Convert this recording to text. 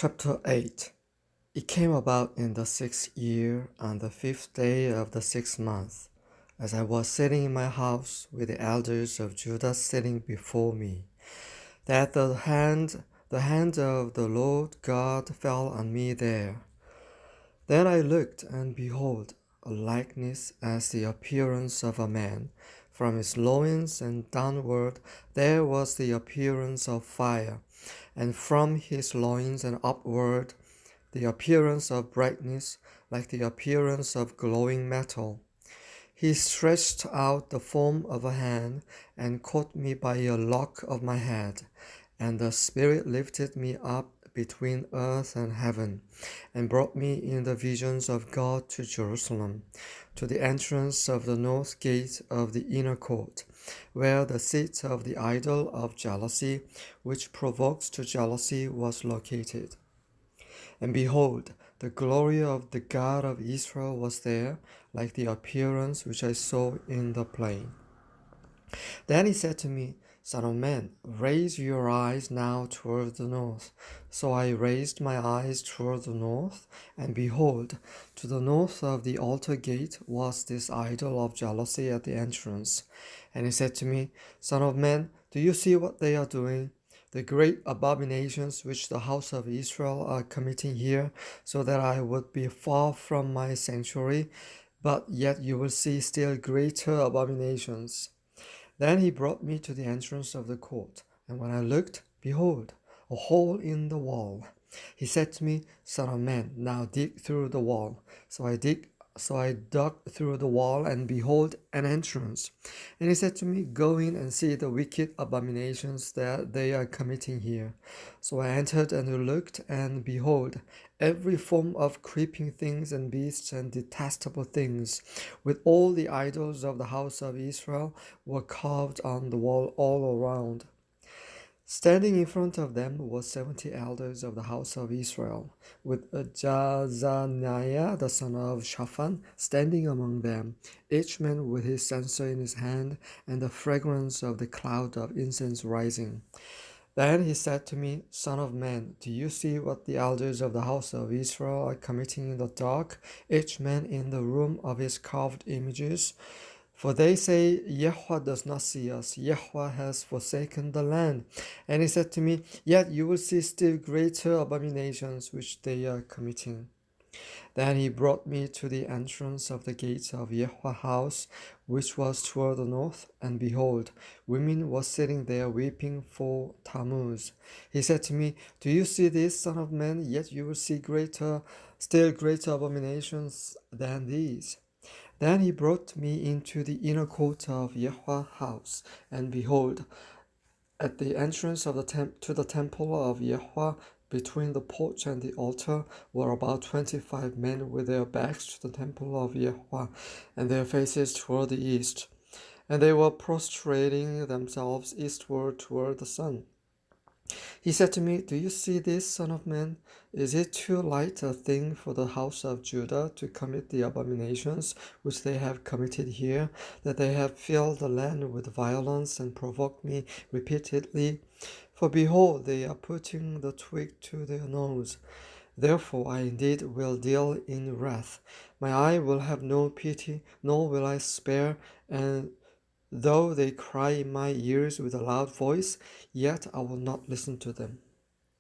Chapter 8. It came about in the 6th year, on the 5th day of the 6th month, as I was sitting in my house with the elders of Judah sitting before me, that the hand of the Lord God fell on me there. Then I looked, and behold, a likeness as the appearance of a man. From his loins and downward there was the appearance of fire, and from his loins and upward the appearance of brightness, like the appearance of glowing metal. He stretched out the form of a hand and caught me by a lock of my head, and the Spirit lifted me up between earth and heaven, and brought me in the visions of God to Jerusalem, to the entrance of the north gate of the inner court, where the seat of the idol of jealousy, which provokes to jealousy, was located. And behold, the glory of the God of Israel was there, like the appearance which I saw in the plain. Then he said to me, Son of man, raise your eyes now toward the north. So I raised my eyes toward the north, and behold, to the north of the altar gate was this idol of jealousy at the entrance. And he said to me, Son of man, do you see what they are doing? The great abominations which the house of Israel are committing here, so that I would be far from my sanctuary, but yet you will see still greater abominations. Then he brought me to the entrance of the court, and when I looked, behold, a hole in the wall. He said to me, Son of man, now dig through the wall. So I dug through the wall, and behold, an entrance. And he said to me, Go in and see the wicked abominations that they are committing here. So I entered and looked, and behold, every form of creeping things and beasts and detestable things, with all the idols of the house of Israel, were carved on the wall all around. Standing in front of them were 70 elders of the house of Israel, with Jazaniah the son of Shaphan standing among them, each man with his censer in his hand, and the fragrance of the cloud of incense rising. Then he said to me, Son of man, do you see what the elders of the house of Israel are committing in the dark, each man in the room of his carved images? For they say, Yahweh does not see us, Yahweh has forsaken the land. And he said to me, Yet you will see still greater abominations which they are committing. Then he brought me to the entrance of the gates of Yahweh's house, which was toward the north, and behold, women were sitting there weeping for Tammuz. He said to me, Do you see this, Son of man? Yet you will see still greater abominations than these. Then he brought me into the inner court of Yahweh's house, and behold, at the entrance of to the temple of Yahweh, between the porch and the altar, were about 25 men with their backs to the temple of Yahweh, and their faces toward the east. And they were prostrating themselves eastward toward the sun. He said to me, Do you see this, Son of man? Is it too light a thing for the house of Judah to commit the abominations which they have committed here, that they have filled the land with violence and provoked me repeatedly? For behold, they are putting the twig to their nose. Therefore I indeed will deal in wrath. My eye will have no pity, nor will I spare, and though they cry in my ears with a loud voice, yet I will not listen to them.